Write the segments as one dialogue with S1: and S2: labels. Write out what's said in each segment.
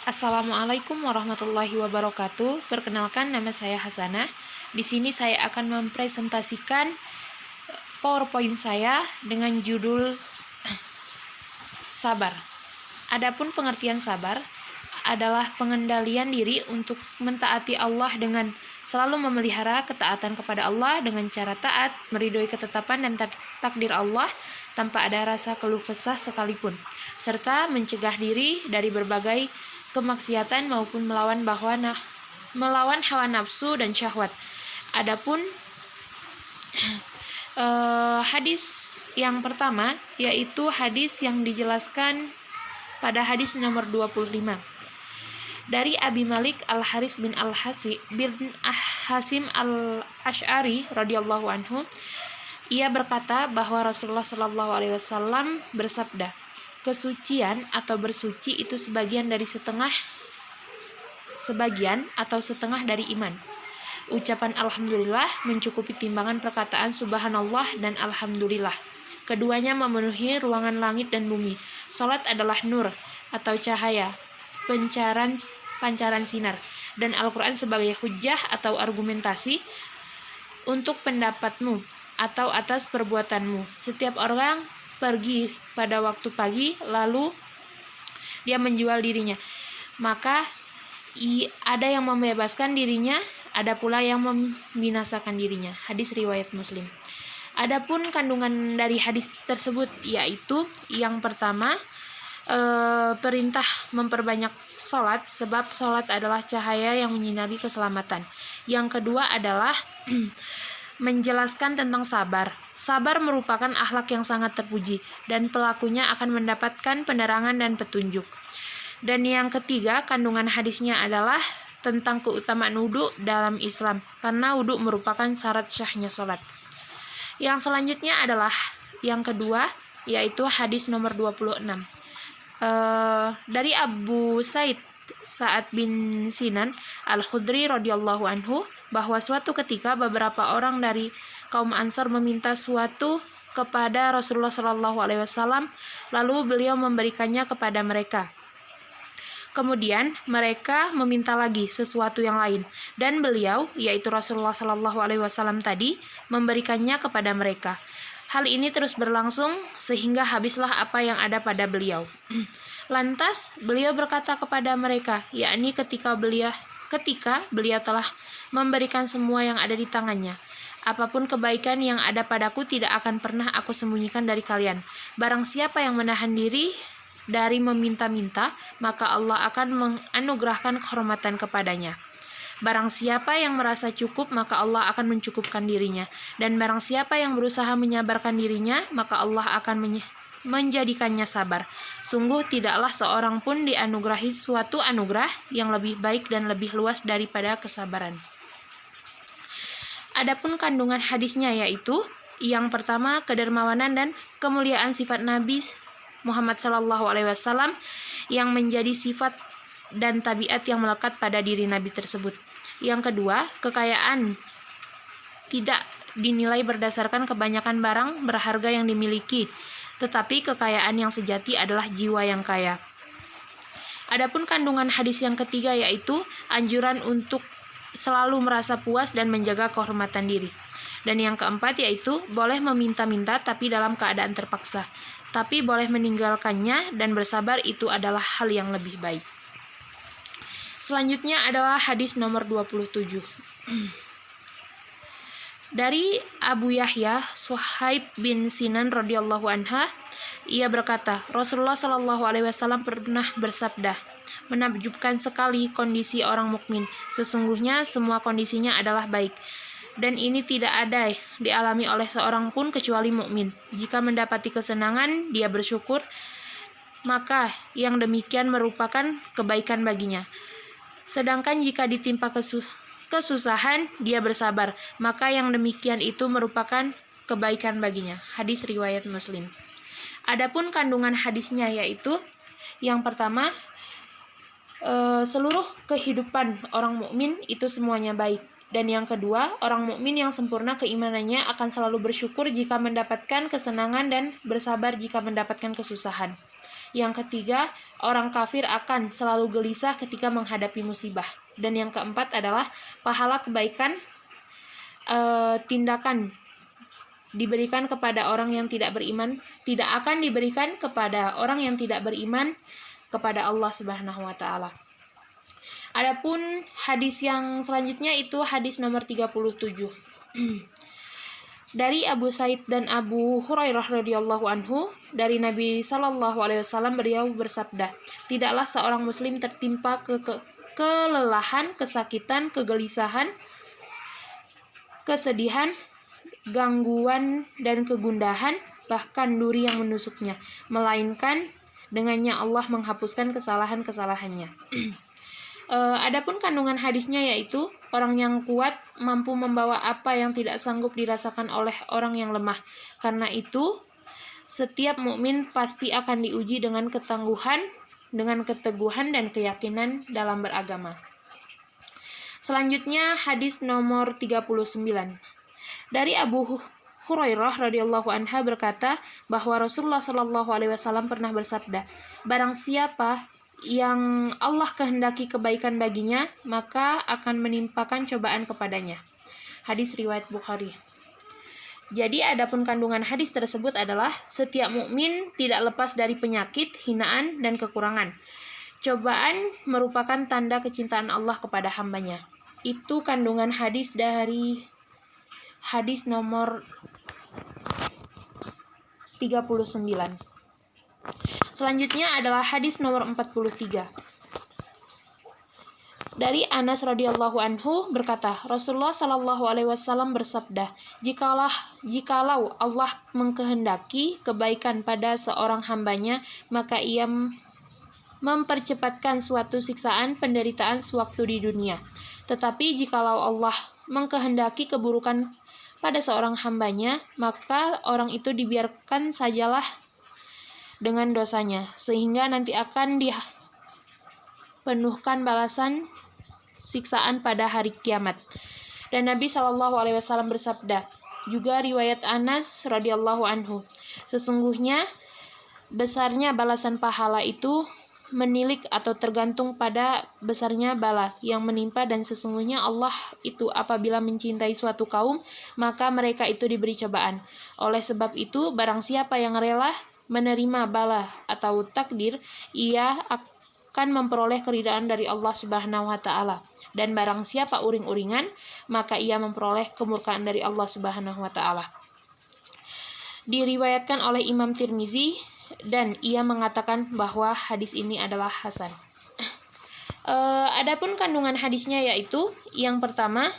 S1: Assalamualaikum warahmatullahi wabarakatuh. Perkenalkan, nama saya Hasanah. Di sini saya akan mempresentasikan PowerPoint saya dengan judul sabar. Adapun pengertian sabar adalah pengendalian diri untuk mentaati Allah dengan selalu memelihara ketaatan kepada Allah dengan cara taat, meridhoi ketetapan dan takdir Allah tanpa ada rasa keluh kesah sekalipun, serta mencegah diri dari berbagai kemaksiatan maupun melawan hawa nafsu dan syahwat. Adapun hadis yang pertama yaitu hadis yang dijelaskan pada hadis nomor 25 dari Abi Malik Al-Haris bin Hasim Al-Asy'ari radhiyallahu anhu. Ia berkata bahwa Rasulullah Shallallahu alaihi wasallam bersabda, kesucian atau bersuci itu sebagian atau setengah dari iman. Ucapan alhamdulillah mencukupi timbangan perkataan subhanallah dan alhamdulillah. Keduanya memenuhi ruangan langit dan bumi. Salat adalah nur atau cahaya, pancaran sinar, dan Al-Quran sebagai hujjah atau argumentasi untuk pendapatmu atau atas perbuatanmu. Setiap orang pergi pada waktu pagi, lalu dia menjual dirinya. Maka ada yang membebaskan dirinya, ada pula yang membinasakan dirinya. Hadis riwayat Muslim. Adapun kandungan dari hadis tersebut yaitu yang pertama, perintah memperbanyak sholat, sebab sholat adalah cahaya yang menyinari keselamatan. Yang kedua adalah menjelaskan tentang sabar. Sabar merupakan akhlak yang sangat terpuji dan pelakunya akan mendapatkan penerangan dan petunjuk. Dan yang ketiga, kandungan hadisnya adalah tentang keutamaan wudhu dalam Islam, karena wudhu merupakan syarat syahnya sholat. Yang selanjutnya adalah yang kedua, yaitu hadis nomor 26 dari Abu Sa'ad bin Sinan Al-Khudri radhiyallahu anhu, bahwa suatu ketika beberapa orang dari kaum Ansar meminta suatu kepada Rasulullah Shallallahu alaihi wasallam, lalu beliau memberikannya kepada mereka. Kemudian mereka meminta lagi sesuatu yang lain, dan beliau, yaitu Rasulullah Shallallahu alaihi wasallam tadi, memberikannya kepada mereka. Hal ini terus berlangsung sehingga habislah apa yang ada pada beliau. Lantas beliau berkata kepada mereka, yakni ketika beliau telah memberikan semua yang ada di tangannya, apapun kebaikan yang ada padaku tidak akan pernah aku sembunyikan dari kalian. Barang siapa yang menahan diri dari meminta-minta, maka Allah akan menganugerahkan kehormatan kepadanya. Barang siapa yang merasa cukup, maka Allah akan mencukupkan dirinya. Dan barang siapa yang berusaha menyabarkan dirinya, maka Allah akan menjadikannya sabar. Sungguh tidaklah seorang pun dianugerahi suatu anugerah yang lebih baik dan lebih luas daripada kesabaran. Adapun kandungan hadisnya yaitu yang pertama, kedermawanan dan kemuliaan sifat Nabi Muhammad SAW yang menjadi sifat dan tabiat yang melekat pada diri Nabi tersebut. Yang kedua, kekayaan tidak dinilai berdasarkan kebanyakan barang berharga yang dimiliki, tetapi kekayaan yang sejati adalah jiwa yang kaya. Adapun kandungan hadis yang ketiga yaitu anjuran untuk selalu merasa puas dan menjaga kehormatan diri. Dan yang keempat yaitu boleh meminta-minta tapi dalam keadaan terpaksa, tapi boleh meninggalkannya dan bersabar, itu adalah hal yang lebih baik. Selanjutnya adalah hadis nomor 27. Dari Abu Yahya Suhaib bin Sinan radhiyallahu anha, ia berkata, Rasulullah Shallallahu alaihi wasallam pernah bersabda, menakjubkan sekali kondisi orang mukmin. Sesungguhnya semua kondisinya adalah baik, dan ini tidak ada dialami oleh seorang pun kecuali mukmin. Jika mendapati kesenangan, dia bersyukur, maka yang demikian merupakan kebaikan baginya. Sedangkan jika ditimpa kesusahan, dia bersabar, maka yang demikian itu merupakan kebaikan baginya. Hadis riwayat Muslim. Adapun kandungan hadisnya yaitu yang pertama, seluruh kehidupan orang mukmin itu semuanya baik. Dan yang kedua, orang mukmin yang sempurna keimanannya akan selalu bersyukur jika mendapatkan kesenangan dan bersabar jika mendapatkan kesusahan. Yang ketiga, orang kafir akan selalu gelisah ketika menghadapi musibah. Dan yang keempat adalah pahala kebaikan tindakan diberikan kepada orang yang tidak beriman, tidak akan diberikan kepada orang yang tidak beriman kepada Allah Subhanahu wa taala. Adapun hadis yang selanjutnya itu hadis nomor 37. Dari Abu Said dan Abu Hurairah radhiyallahu anhu, dari Nabi sallallahu alaihi wasallam, beliau bersabda, tidaklah seorang muslim tertimpa kelelahan, kesakitan, kegelisahan, kesedihan, gangguan dan kegundahan, bahkan duri yang menusuknya, melainkan dengannya Allah menghapuskan kesalahan-kesalahannya. Adapun kandungan hadisnya yaitu orang yang kuat mampu membawa apa yang tidak sanggup dirasakan oleh orang yang lemah. Karena itu, setiap mukmin pasti akan diuji dengan ketangguhan, dengan keteguhan dan keyakinan dalam beragama. Selanjutnya hadis nomor 39. Dari Abu Hurairah radhiyallahu anha berkata bahwa Rasulullah shallallahu alaihi wasallam pernah bersabda, barang siapa yang Allah kehendaki kebaikan baginya, maka akan menimpakan cobaan kepadanya. Hadis riwayat Bukhari. Jadi adapun kandungan hadis tersebut adalah setiap mukmin tidak lepas dari penyakit, hinaan dan kekurangan. Cobaan merupakan tanda kecintaan Allah kepada hambanya. Itu kandungan hadis dari hadis nomor 39. Selanjutnya adalah hadis nomor 43. Dari Anas radhiyallahu anhu berkata, Rasulullah shallallahu alaihi wasallam bersabda, jikalau Allah mengkehendaki kebaikan pada seorang hambanya, maka ia mempercepatkan suatu siksaan penderitaan sewaktu di dunia. Tetapi jikalau Allah mengkehendaki keburukan pada seorang hambanya, maka orang itu dibiarkan sajalah dengan dosanya, sehingga nanti akan dipenuhkan balasan siksaan pada hari kiamat. Dan Nabi Shallallahu alaihi wasallam bersabda, juga riwayat Anas radhiyallahu anhu, sesungguhnya besarnya balasan pahala itu menilik atau tergantung pada besarnya bala yang menimpa, dan sesungguhnya Allah itu apabila mencintai suatu kaum, maka mereka itu diberi cobaan. Oleh sebab itu, barang siapa yang rela menerima bala atau takdir, ia akan memperoleh keridhaan dari Allah Subhanahu wa taala. Dan barang siapa uring-uringan, maka ia memperoleh kemurkaan dari Allah Subhanahu wa taala. Diriwayatkan oleh Imam Tirmizi dan ia mengatakan bahwa hadis ini adalah hasan. Adapun kandungan hadisnya yaitu yang pertama,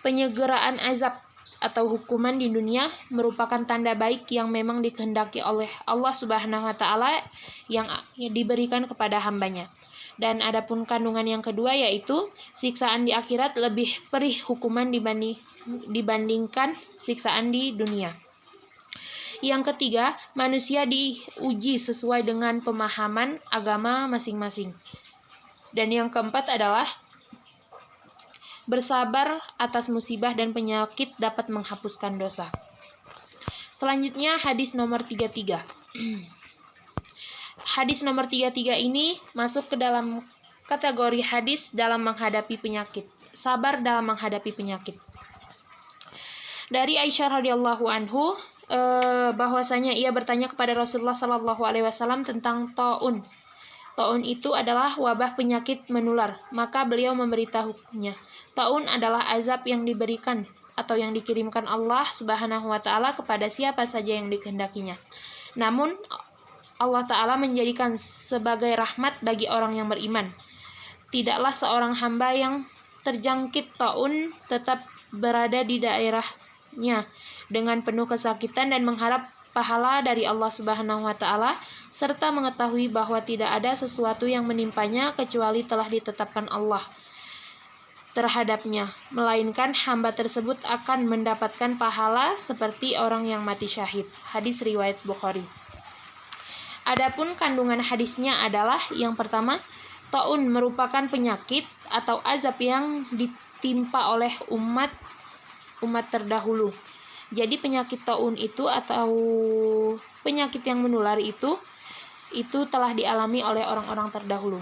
S1: penyegeraan azab atau hukuman di dunia merupakan tanda baik yang memang dikehendaki oleh Allah Subhanahu wa taala yang diberikan kepada hambanya. Dan adapun kandungan yang kedua yaitu siksaan di akhirat lebih perih hukuman dibandingkan siksaan di dunia. Yang ketiga, manusia diuji sesuai dengan pemahaman agama masing-masing. Dan yang keempat adalah bersabar atas musibah dan penyakit dapat menghapuskan dosa. Selanjutnya hadis nomor 33. Hadis nomor 33 ini masuk ke dalam kategori hadis dalam menghadapi penyakit. Sabar dalam menghadapi penyakit. Dari Aisyah radhiyallahu anhu, bahwasanya ia bertanya kepada Rasulullah sallallahu alaihi wasallam tentang taun. Taun itu adalah wabah penyakit menular, maka beliau memberitahunya. Taun adalah azab yang diberikan atau yang dikirimkan Allah Subhanahu wa taala kepada siapa saja yang dikehendakinya. Namun Allah taala menjadikan sebagai rahmat bagi orang yang beriman. Tidaklah seorang hamba yang terjangkit taun tetap berada di daerahnya dengan penuh kesakitan dan mengharap pahala dari Allah Subhanahu wa taala, serta mengetahui bahwa tidak ada sesuatu yang menimpanya kecuali telah ditetapkan Allah terhadapnya, melainkan hamba tersebut akan mendapatkan pahala seperti orang yang mati syahid. Hadis riwayat Bukhari. Adapun kandungan hadisnya adalah yang pertama, taun merupakan penyakit atau azab yang ditimpa oleh umat terdahulu. Jadi penyakit taun itu atau penyakit yang menular itu itu telah dialami oleh orang-orang terdahulu.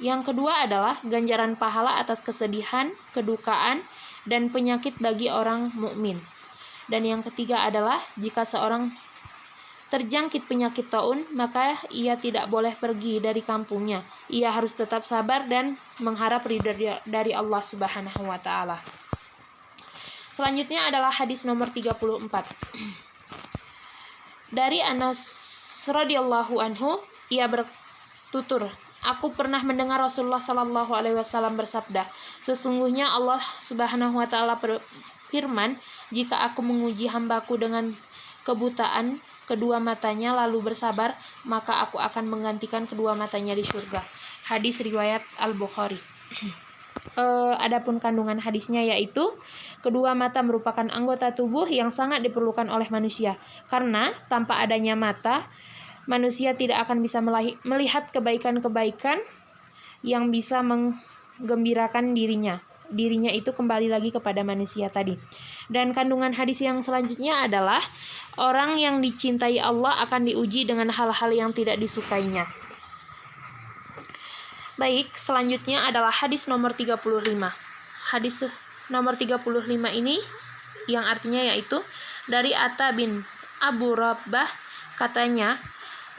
S1: Yang kedua adalah ganjaran pahala atas kesedihan, kedukaan, dan penyakit bagi orang mukmin. Dan yang ketiga adalah jika seorang terjangkit penyakit taun, maka ia tidak boleh pergi dari kampungnya. Ia harus tetap sabar dan mengharap ridha dari Allah Subhanahu wa taala. Selanjutnya adalah hadis nomor 34. Dari Anas radhiyallahu anhu, ia bertutur, aku pernah mendengar Rasulullah sallallahu alaihi wasallam bersabda, sesungguhnya Allah Subhanahu wa taala berfirman, jika aku menguji hambaku dengan kebutaan kedua matanya lalu bersabar, maka aku akan menggantikan kedua matanya di surga. Hadis riwayat Al-Bukhari. Adapun kandungan hadisnya yaitu kedua mata merupakan anggota tubuh yang sangat diperlukan oleh manusia, karena tanpa adanya mata manusia tidak akan bisa melihat kebaikan-kebaikan yang bisa menggembirakan dirinya. Dirinya itu kembali lagi kepada manusia tadi. Dan kandungan hadis yang selanjutnya adalah orang yang dicintai Allah akan diuji dengan hal-hal yang tidak disukainya. Baik, selanjutnya adalah hadis nomor 35. Hadis nomor 35 ini yang artinya yaitu dari Atta bin Abu Rabbah, katanya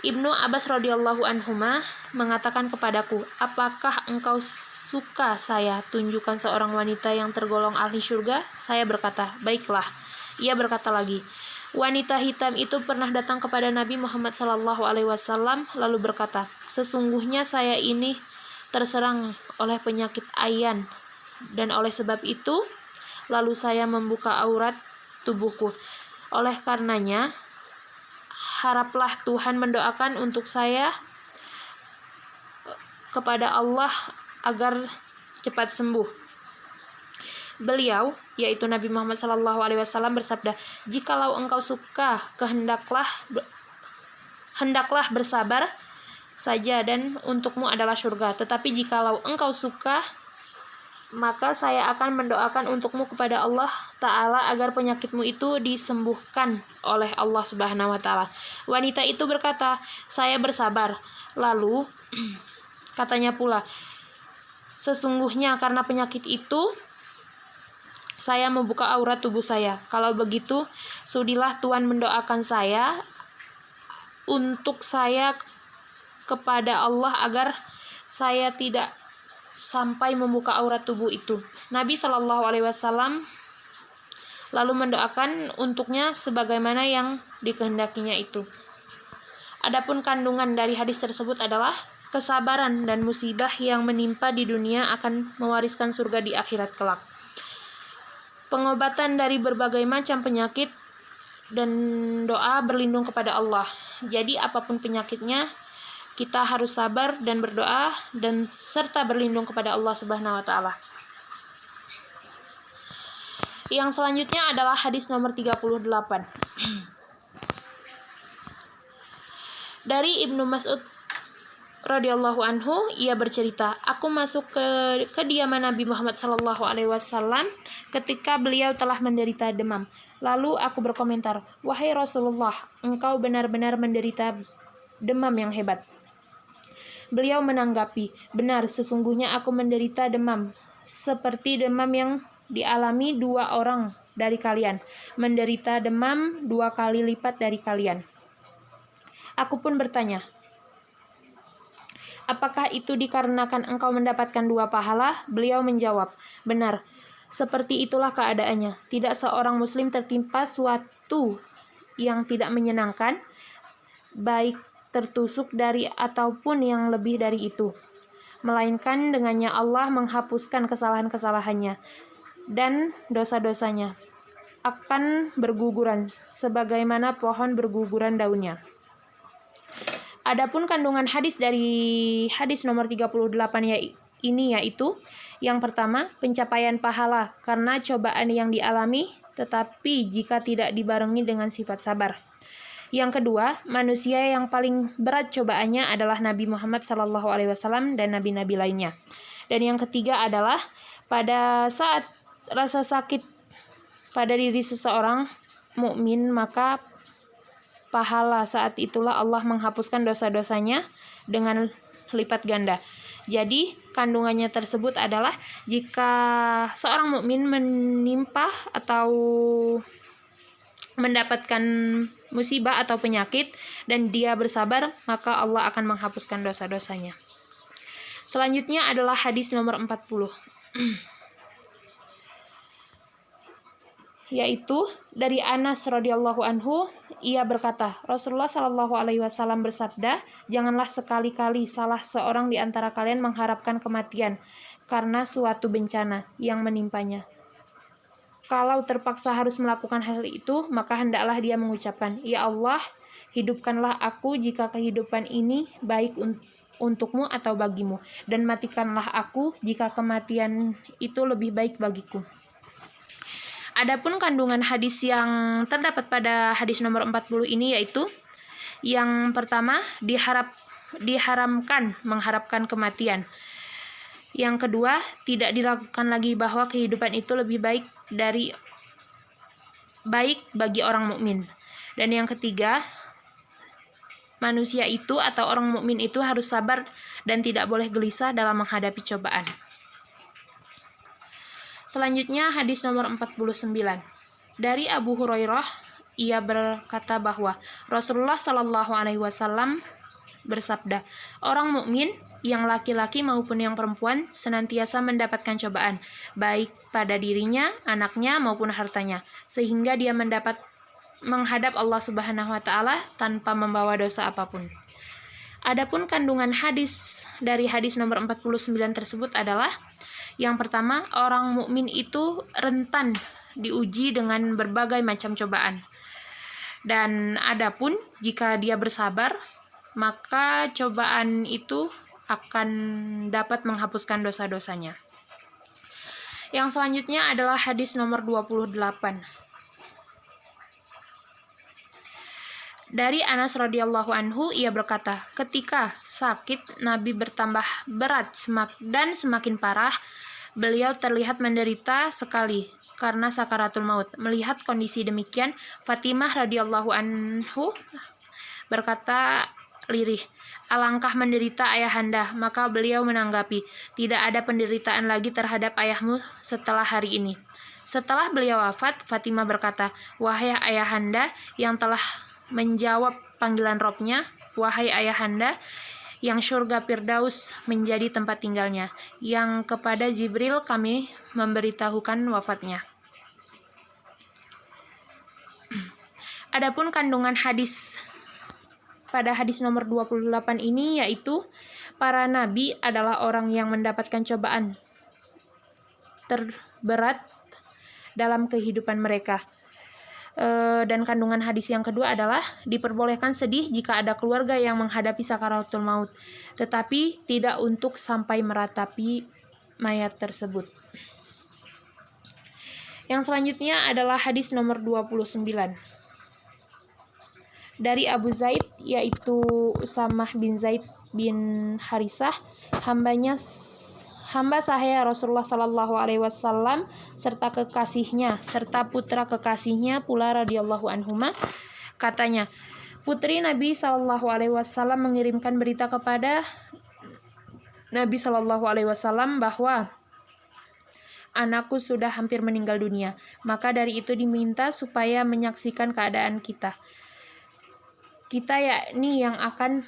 S1: Ibnu Abbas radhiyallahu anhuma mengatakan kepadaku, apakah engkau suka saya tunjukkan seorang wanita yang tergolong ahli surga? Saya berkata, baiklah. Ia berkata lagi, wanita hitam itu pernah datang kepada Nabi Muhammad SAW lalu berkata, sesungguhnya saya ini terserang oleh penyakit ayan, dan oleh sebab itu lalu saya membuka aurat tubuhku. Oleh karenanya haraplah Tuhan mendoakan untuk saya kepada Allah agar cepat sembuh. Beliau, yaitu Nabi Muhammad SAW bersabda, jikalau engkau suka, hendaklah bersabar saja dan untukmu adalah surga. Tetapi jikalau engkau suka, maka saya akan mendoakan untukmu kepada Allah Ta'ala agar penyakitmu itu disembuhkan oleh Allah Subhanahu wa Ta'ala. Wanita itu berkata, saya bersabar. Lalu katanya pula, sesungguhnya karena penyakit itu saya membuka aurat tubuh saya. Kalau begitu, sudilah Tuhan mendoakan saya untuk saya kepada Allah agar saya tidak sampai membuka aurat tubuh itu. Nabi Shallallahu Alaihi Wasallam lalu mendoakan untuknya sebagaimana yang dikehendakinya itu. Adapun kandungan dari hadis tersebut adalah kesabaran dan musibah yang menimpa di dunia akan mewariskan surga di akhirat kelak. Pengobatan dari berbagai macam penyakit dan doa berlindung kepada Allah. Jadi apapun penyakitnya, kita harus sabar dan berdoa dan serta berlindung kepada Allah Subhanahu wa taala. Yang selanjutnya adalah hadis nomor 38. Dari Ibnu Mas'ud radhiyallahu anhu, ia bercerita, aku masuk ke kediaman Nabi Muhammad sallallahu alaihi wasallam ketika beliau telah menderita demam. Lalu aku berkomentar, wahai Rasulullah, engkau benar-benar menderita demam yang hebat. Beliau menanggapi, benar, sesungguhnya aku menderita demam, seperti demam yang dialami 2 orang dari kalian, menderita demam 2 kali lipat dari kalian. Aku pun bertanya, apakah itu dikarenakan engkau mendapatkan 2 pahala? Beliau menjawab, benar, seperti itulah keadaannya. Tidak seorang muslim tertimpa suatu yang tidak menyenangkan, baik tertusuk dari ataupun yang lebih dari itu, melainkan dengannya Allah menghapuskan kesalahan-kesalahannya dan dosa-dosanya akan berguguran sebagaimana pohon berguguran daunnya. Adapun kandungan hadis dari hadis nomor 38 ini yaitu yang pertama, pencapaian pahala karena cobaan yang dialami, tetapi jika tidak dibarengi dengan sifat sabar. Yang kedua, manusia yang paling berat cobaannya adalah Nabi Muhammad SAW dan nabi-nabi lainnya. Dan yang ketiga adalah pada saat rasa sakit pada diri seseorang mukmin, maka pahala. Saat itulah Allah menghapuskan dosa-dosanya dengan lipat ganda. Jadi kandungannya tersebut adalah jika seorang mukmin menimpa atau mendapatkan musibah atau penyakit dan dia bersabar, maka Allah akan menghapuskan dosa-dosanya. Selanjutnya adalah hadis nomor 40. Yaitu dari Anas radhiyallahu anhu, ia berkata, Rasulullah shallallahu alaihi wasallam bersabda, janganlah sekali-kali salah seorang di antara kalian mengharapkan kematian karena suatu bencana yang menimpanya. Kalau terpaksa harus melakukan hal itu, maka hendaklah dia mengucapkan, ya Allah, hidupkanlah aku jika kehidupan ini baik untukmu atau bagimu, dan matikanlah aku jika kematian itu lebih baik bagiku. Adapun kandungan hadis yang terdapat pada hadis nomor 40 ini yaitu yang pertama, diharamkan mengharapkan kematian. Yang kedua, tidak dilakukan lagi bahwa kehidupan itu lebih baik bagi orang mukmin. Dan yang ketiga, manusia itu atau orang mukmin itu harus sabar dan tidak boleh gelisah dalam menghadapi cobaan. Selanjutnya hadis nomor 49. Dari Abu Hurairah, ia berkata bahwa Rasulullah Shallallahu alaihi wasallam bersabda, orang mukmin yang laki-laki maupun yang perempuan senantiasa mendapatkan cobaan, baik pada dirinya, anaknya maupun hartanya, sehingga dia menghadap Allah Subhanahu wa taala tanpa membawa dosa apapun. Adapun kandungan hadis dari hadis nomor 49 tersebut adalah yang pertama, orang mukmin itu rentan diuji dengan berbagai macam cobaan. Dan adapun jika dia bersabar, maka cobaan itu akan dapat menghapuskan dosa-dosanya. Yang selanjutnya adalah hadis nomor 28. Dari Anas radhiyallahu anhu, ia berkata, ketika sakit Nabi bertambah berat dan semakin parah, beliau terlihat menderita sekali karena sakaratul maut. Melihat kondisi demikian, Fatimah radhiyallahu anhu berkata lirih, alangkah menderita ayahanda. Maka beliau menanggapi, tidak ada penderitaan lagi terhadap ayahmu setelah hari ini. Setelah beliau wafat, Fatimah berkata, wahai ayahanda yang telah menjawab panggilan Robnya, wahai ayahanda yang surga Firdaus menjadi tempat tinggalnya, yang kepada Jibril kami memberitahukan wafatnya. Adapun kandungan hadis pada hadis nomor 28 ini yaitu para nabi adalah orang yang mendapatkan cobaan terberat dalam kehidupan mereka. Dan kandungan hadis yang kedua adalah diperbolehkan sedih jika ada keluarga yang menghadapi sakaratul maut, tetapi tidak untuk sampai meratapi mayat tersebut. Yang selanjutnya adalah hadis nomor 29. Dari Abu Zaid, yaitu Usamah bin Zaid bin Harisah, hamba sahaya Rasulullah Sallallahu Alaihi Wasallam serta kekasihnya serta putra kekasihnya pula radhiyallahu anhuma, katanya, putri Nabi Sallallahu Alaihi Wasallam mengirimkan berita kepada Nabi Sallallahu Alaihi Wasallam bahwa anakku sudah hampir meninggal dunia. Maka dari itu diminta supaya menyaksikan keadaan kita yakni yang akan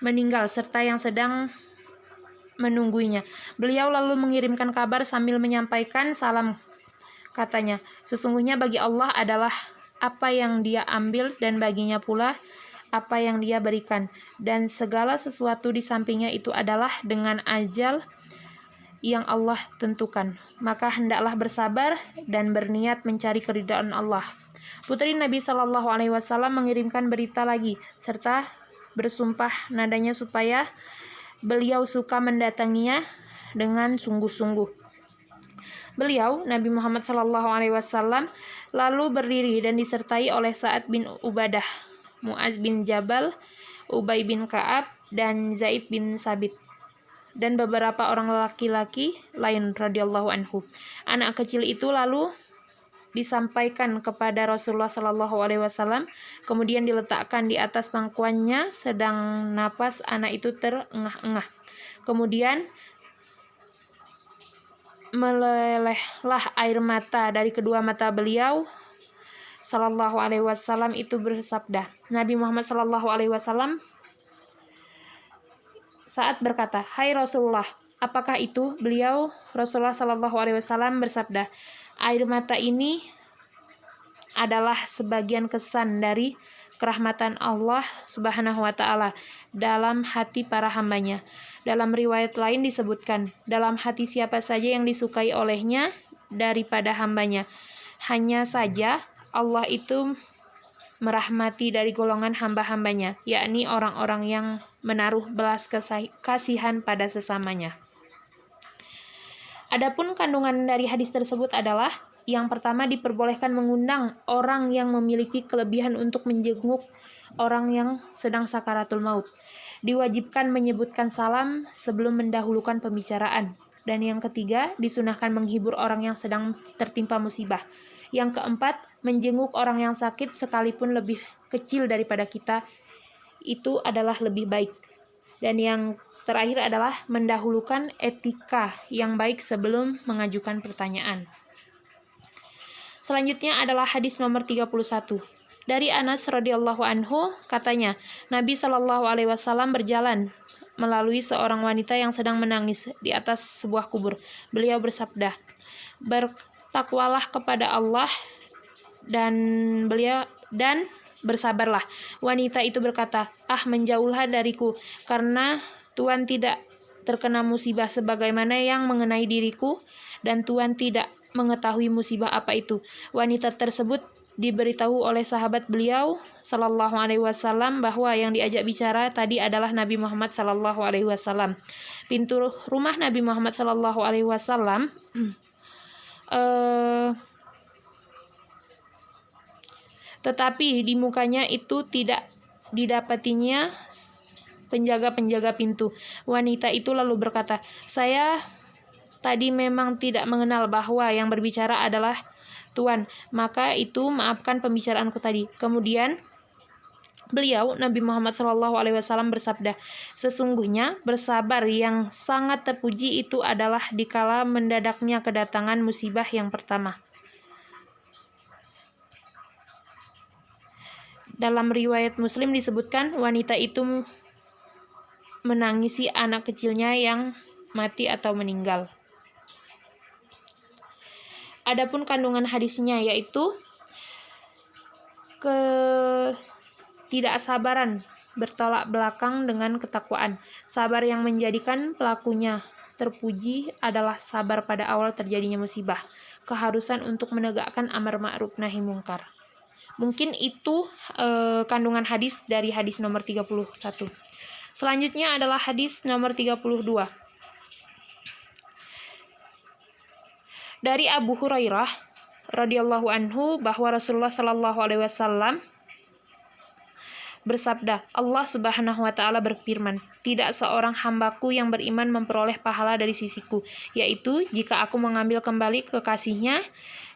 S1: meninggal serta yang sedang menunggunya. Beliau lalu mengirimkan kabar sambil menyampaikan salam. Katanya, sesungguhnya bagi Allah adalah apa yang Dia ambil dan baginya pula apa yang Dia berikan, dan segala sesuatu di sampingnya itu adalah dengan ajal yang Allah tentukan. Maka hendaklah bersabar dan berniat mencari keridhaan Allah. Putri Nabi Shallallahu Alaihi Wasallam mengirimkan berita lagi serta bersumpah nadanya supaya beliau suka mendatanginya dengan sungguh-sungguh. Beliau, Nabi Muhammad SAW, lalu berdiri dan disertai oleh Sa'ad bin Ubadah, Mu'az bin Jabal, Ubay bin Ka'ab, dan Zaid bin Sabit, dan beberapa orang laki-laki lain radhiyallahu anhu. Anak kecil itu lalu disampaikan kepada Rasulullah Shallallahu Alaihi Wasallam, kemudian diletakkan di atas pangkuannya, sedang napas anak itu terengah-engah. Kemudian melelehlah air mata dari kedua mata beliau Shallallahu Alaihi Wasallam itu bersabda. Nabi Muhammad Shallallahu Alaihi Wasallam saat berkata, "Hai Rasulullah, apakah itu?" Beliau Rasulullah Shallallahu Alaihi Wasallam bersabda, "Air mata ini adalah sebagian kesan dari kerahmatan Allah Subhanahu wa Ta'ala dalam hati para hambanya." Dalam riwayat lain disebutkan, dalam hati siapa saja yang disukai olehnya daripada hambanya. Hanya saja Allah itu merahmati dari golongan hamba-hambanya, yakni orang-orang yang menaruh belas kasihan pada sesamanya. Adapun kandungan dari hadis tersebut adalah, yang pertama, diperbolehkan mengundang orang yang memiliki kelebihan untuk menjenguk orang yang sedang sakaratul maut. Diwajibkan menyebutkan salam sebelum mendahulukan pembicaraan. Dan yang ketiga, disunahkan menghibur orang yang sedang tertimpa musibah. Yang keempat, menjenguk orang yang sakit sekalipun lebih kecil daripada kita, itu adalah lebih baik. Dan yang terakhir adalah mendahulukan etika yang baik sebelum mengajukan pertanyaan. Selanjutnya adalah hadis nomor 31. Dari Anas radhiyallahu anhu, katanya, Nabi Shallallahu Alaihi Wasallam berjalan melalui seorang wanita yang sedang menangis di atas sebuah kubur. Beliau bersabda, "Bertakwalah kepada Allah dan bersabarlah." Wanita itu berkata, "Menjauhlah dariku, karena Tuhan tidak terkena musibah sebagaimana yang mengenai diriku, dan Tuhan tidak mengetahui musibah apa itu." Wanita tersebut diberitahu oleh sahabat beliau Sallallahu Alaihi Wasallam bahwa yang diajak bicara tadi adalah Nabi Muhammad Sallallahu Alaihi Wasallam. Pintu rumah Nabi Muhammad Sallallahu Alaihi Wasallam tetapi di mukanya itu tidak didapatinya penjaga-penjaga pintu. Wanita itu lalu berkata, "Saya tadi memang tidak mengenal bahwa yang berbicara adalah Tuhan, maka itu maafkan pembicaraanku tadi." Kemudian beliau, Nabi Muhammad SAW bersabda, "Sesungguhnya bersabar yang sangat terpuji itu adalah dikala mendadaknya kedatangan musibah yang pertama." Dalam riwayat Muslim disebutkan, wanita itu menangisi anak kecilnya yang mati atau meninggal. Adapun kandungan hadisnya yaitu ketidaksabaran bertolak belakang dengan ketakwaan. Sabar yang menjadikan pelakunya terpuji adalah sabar pada awal terjadinya musibah. Keharusan untuk menegakkan amar ma'ruf nahi mungkar. Mungkin itu kandungan hadis dari hadis nomor 31. Selanjutnya adalah hadis nomor 32. Dari Abu Hurairah radhiyallahu anhu bahwa Rasulullah Shallallahu Alaihi Wasallam bersabda, Allah Subhanahu wa Ta'ala berfirman, "Tidak seorang hambaku yang beriman memperoleh pahala dari sisiku, yaitu jika aku mengambil kembali kekasihnya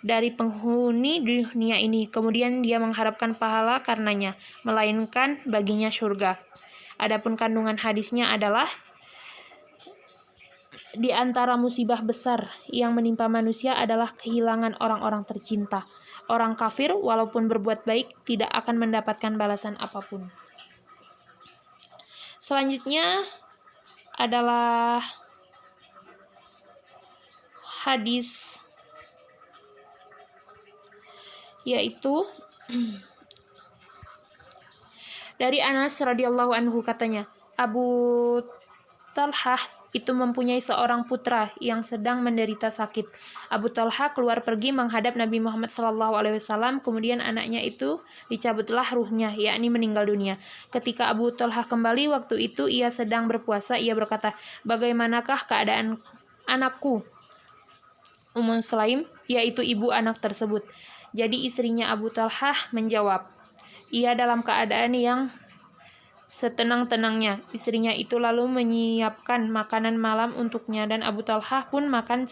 S1: dari penghuni dunia ini, kemudian dia mengharapkan pahala karenanya, melainkan baginya surga." Adapun kandungan hadisnya adalah, di antara musibah besar yang menimpa manusia adalah kehilangan orang-orang tercinta. Orang kafir walaupun berbuat baik tidak akan mendapatkan balasan apapun. Selanjutnya adalah hadis yaitu dari Anas radhiyallahu anhu, katanya, Abu Talhah itu mempunyai seorang putra yang sedang menderita sakit. Abu Talhah keluar pergi menghadap Nabi Muhammad SAW, kemudian anaknya itu dicabutlah ruhnya, yakni meninggal dunia. Ketika Abu Talhah kembali, waktu itu ia sedang berpuasa, ia berkata, "Bagaimanakah keadaan anakku?" Ummu Sulaim, yaitu ibu anak tersebut. Jadi istrinya Abu Talhah menjawab, "Ia dalam keadaan yang setenang-tenangnya." Istrinya itu lalu menyiapkan makanan malam untuknya dan Abu Talhah pun makan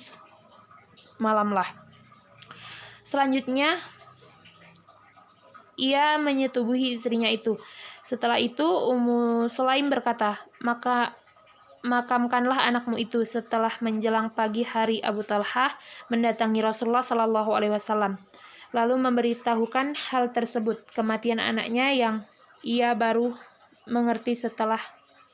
S1: malamlah. Selanjutnya ia menyetubuhi istrinya itu. Setelah itu Ummu Sulaim berkata, "Maka makamkanlah anakmu itu." Setelah menjelang pagi hari, Abu Talhah mendatangi Rasulullah Shallallahu Alaihi Wasallam, lalu memberitahukan hal tersebut, kematian anaknya yang ia baru mengerti setelah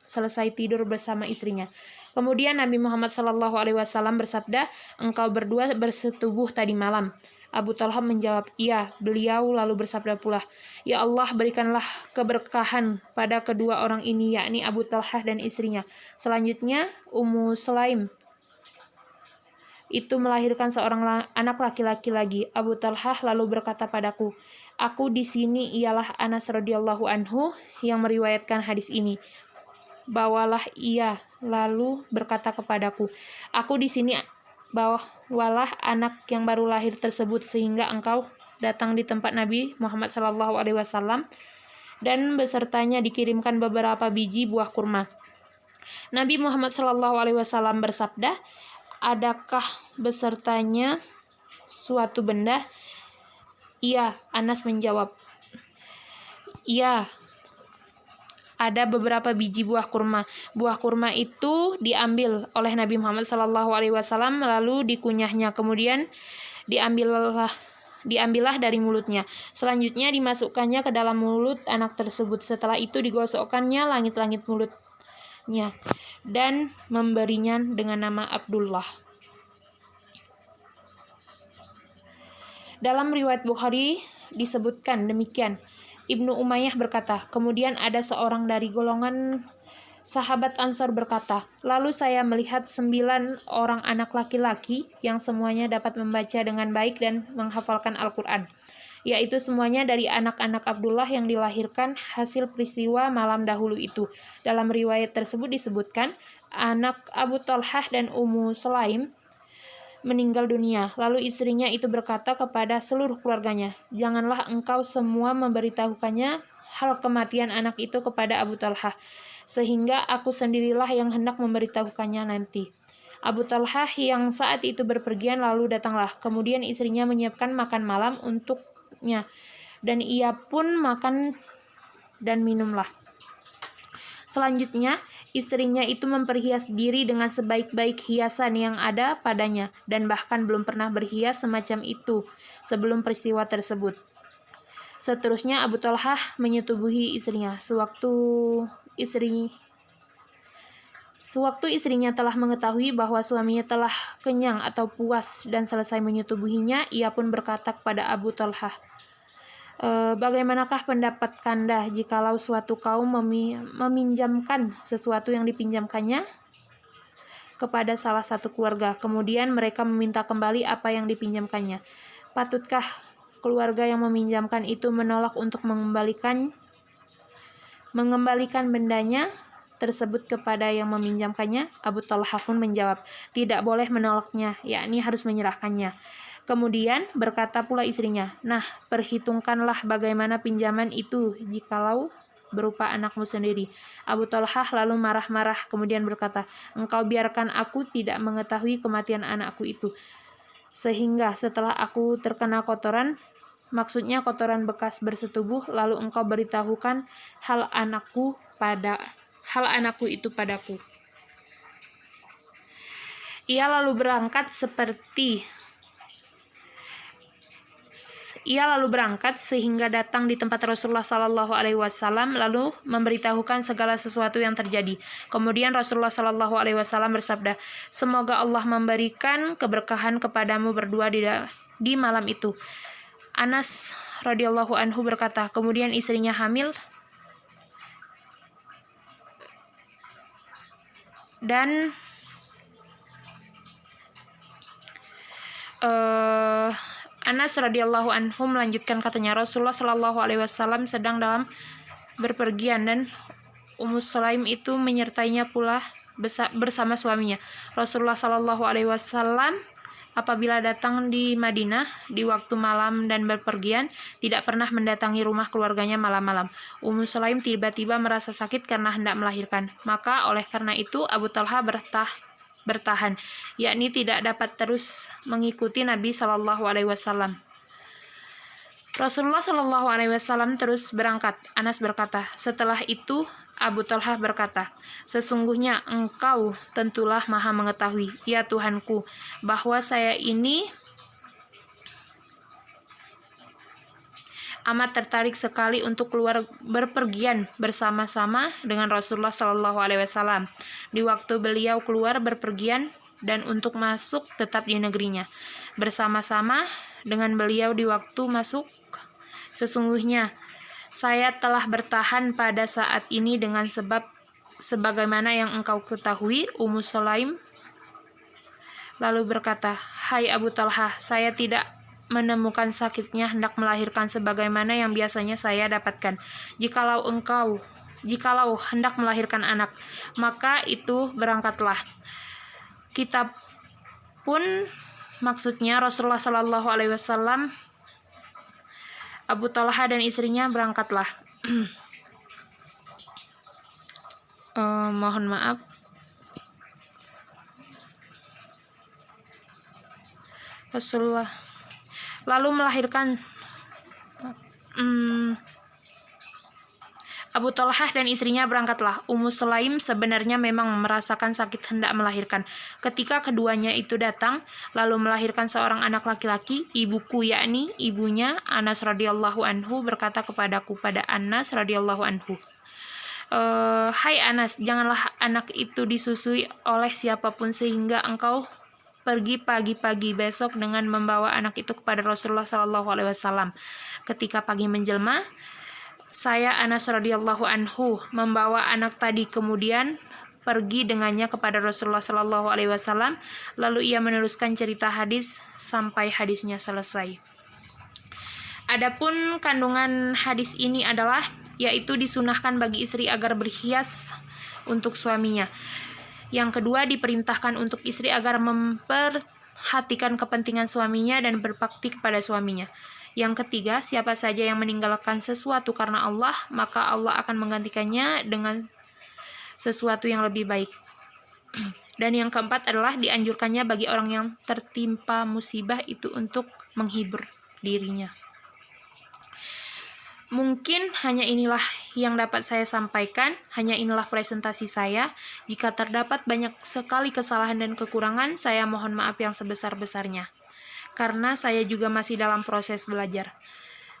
S1: selesai tidur bersama istrinya. Kemudian Nabi Muhammad Shallallahu Alaihi Wasallam bersabda, "Engkau berdua bersetubuh tadi malam." Abu Talha menjawab, "Iya." Beliau lalu bersabda pula, "Ya Allah, berikanlah keberkahan pada kedua orang ini, yakni Abu Talha dan istrinya." Selanjutnya, Ummu Sulaim itu melahirkan seorang anak laki-laki lagi. Abu Talha lalu berkata padaku, "Aku di sini ialah Anas radhiyallahu anhu yang meriwayatkan hadis ini." Bawalah ia lalu berkata kepadaku, "Aku di sini, bawalah anak yang baru lahir tersebut sehingga engkau datang di tempat Nabi Muhammad SAW dan besertanya dikirimkan beberapa biji buah kurma." Nabi Muhammad SAW bersabda, "Adakah besertanya suatu benda?" "Iya," Anas menjawab. "Iya, ada beberapa biji buah kurma." Buah kurma itu diambil oleh Nabi Muhammad SAW lalu dikunyahnya, kemudian diambillah dari mulutnya. Selanjutnya dimasukkannya ke dalam mulut anak tersebut. Setelah itu digosokkannya langit-langit mulutnya dan memberinya dengan nama Abdullah. Dalam riwayat Bukhari disebutkan demikian. Ibnu Umayyah berkata, "Kemudian ada seorang dari golongan sahabat Ansor berkata, lalu saya melihat 9 orang anak laki-laki yang semuanya dapat membaca dengan baik dan menghafalkan Al-Quran, yaitu semuanya dari anak-anak Abdullah yang dilahirkan hasil peristiwa malam dahulu itu." Dalam riwayat tersebut disebutkan, anak Abu Talhah dan Ummu Sulaim meninggal dunia. Lalu istrinya itu berkata kepada seluruh keluarganya, "Janganlah engkau semua memberitahukannya hal kematian anak itu kepada Abu Talhah, sehingga aku sendirilah yang hendak memberitahukannya nanti." Abu Talhah yang saat itu berpergian lalu datanglah. Kemudian istrinya menyiapkan makan malam untuknya, dan ia pun makan dan minumlah. Selanjutnya, istrinya itu memperhias diri dengan sebaik-baik hiasan yang ada padanya, dan bahkan belum pernah berhias semacam itu sebelum peristiwa tersebut. Seterusnya, Abu Talhah menyetubuhi istrinya. Sewaktu istrinya telah mengetahui bahwa suaminya telah kenyang atau puas dan selesai menyetubuhinya, ia pun berkata kepada Abu Talhah, "Bagaimanakah pendapat Kanda jikalau suatu kaum meminjamkan sesuatu yang dipinjamkannya kepada salah satu keluarga, kemudian mereka meminta kembali apa yang dipinjamkannya? Patutkah keluarga yang meminjamkan itu menolak untuk mengembalikan bendanya tersebut kepada yang meminjamkannya?" Abu Talhah pun menjawab, "Tidak boleh menolaknya, yakni harus menyerahkannya." Kemudian berkata pula istrinya, "Nah, perhitungkanlah bagaimana pinjaman itu jikalau berupa anakmu sendiri." Abu Talhah lalu marah-marah kemudian berkata, "Engkau biarkan aku tidak mengetahui kematian anakku itu, sehingga setelah aku terkena kotoran, maksudnya kotoran bekas bersetubuh, lalu engkau beritahukan hal anakku itu padaku." Ia lalu berangkat sehingga datang di tempat Rasulullah Sallallahu Alaihi Wasallam lalu memberitahukan segala sesuatu yang terjadi. Kemudian Rasulullah Sallallahu Alaihi Wasallam bersabda, "Semoga Allah memberikan keberkahan kepadamu berdua di malam itu." Anas radhiyallahu anhu berkata, kemudian istrinya hamil dan Anas radhiyallahu anhu melanjutkan katanya, Rasulullah Shallallahu Alaihi Wasallam sedang dalam berpergian dan Ummu Sulaim itu menyertainya pula bersama suaminya. Rasulullah Shallallahu Alaihi Wasallam apabila datang di Madinah di waktu malam dan berpergian tidak pernah mendatangi rumah keluarganya malam-malam. Ummu Sulaim tiba-tiba merasa sakit karena hendak melahirkan. Maka oleh karena itu Abu Talha bertahan, yakni tidak dapat terus mengikuti Nabi Shallallahu Alaihi Wasallam. Rasulullah Shallallahu Alaihi Wasallam terus berangkat. Anas berkata, setelah itu Abu Talhah berkata, sesungguhnya engkau tentulah maha mengetahui, ya Tuhanku, bahwa saya ini amat tertarik sekali untuk keluar berpergian bersama-sama dengan Rasulullah Shallallahu Alaihi Wasallam di waktu beliau keluar berpergian dan untuk masuk tetap di negerinya bersama-sama dengan beliau di waktu masuk. Sesungguhnya saya telah bertahan pada saat ini dengan sebab sebagaimana yang engkau ketahui. Ummu Sulaim lalu berkata, hai Abu Talhah, saya tidak menemukan sakitnya hendak melahirkan sebagaimana yang biasanya saya dapatkan. Jikalau hendak melahirkan anak, maka itu berangkatlah. Kita pun, maksudnya Rasulullah Shallallahu Alaihi Wasallam, Abu Talha dan istrinya berangkatlah. Mohon maaf. Rasulullah lalu melahirkan. Abu Talhah dan istrinya berangkatlah. Ummu Sulaim sebenarnya memang merasakan sakit hendak melahirkan. Ketika keduanya itu datang, lalu melahirkan seorang anak laki-laki, ibuku yakni ibunya Anas radhiyallahu anhu berkata kepadaku pada Anas radhiyallahu anhu, hai Anas, janganlah anak itu disusui oleh siapapun sehingga engkau pergi pagi-pagi besok dengan membawa anak itu kepada Rasulullah Shallallahu Alaihi Wasallam. Ketika pagi menjelma, saya Anas radhiyallahu anhu membawa anak tadi, kemudian pergi dengannya kepada Rasulullah Shallallahu Alaihi Wasallam. Lalu ia meneruskan cerita hadis sampai hadisnya selesai. Adapun kandungan hadis ini adalah, yaitu disunahkan bagi istri agar berhias untuk suaminya. Yang kedua, diperintahkan untuk istri agar memperhatikan kepentingan suaminya dan berbakti kepada suaminya. Yang ketiga, siapa saja yang meninggalkan sesuatu karena Allah, maka Allah akan menggantikannya dengan sesuatu yang lebih baik. Dan yang keempat adalah dianjurkannya bagi orang yang tertimpa musibah itu untuk menghibur dirinya. Mungkin hanya inilah yang dapat saya sampaikan, hanya inilah presentasi saya. Jika terdapat banyak sekali kesalahan dan kekurangan, saya mohon maaf yang sebesar-besarnya. Karena saya juga masih dalam proses belajar.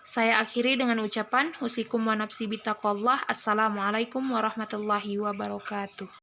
S1: Saya akhiri dengan ucapan, usikum wa nafsi bitaqwallah. Assalamualaikum warahmatullahi wabarakatuh.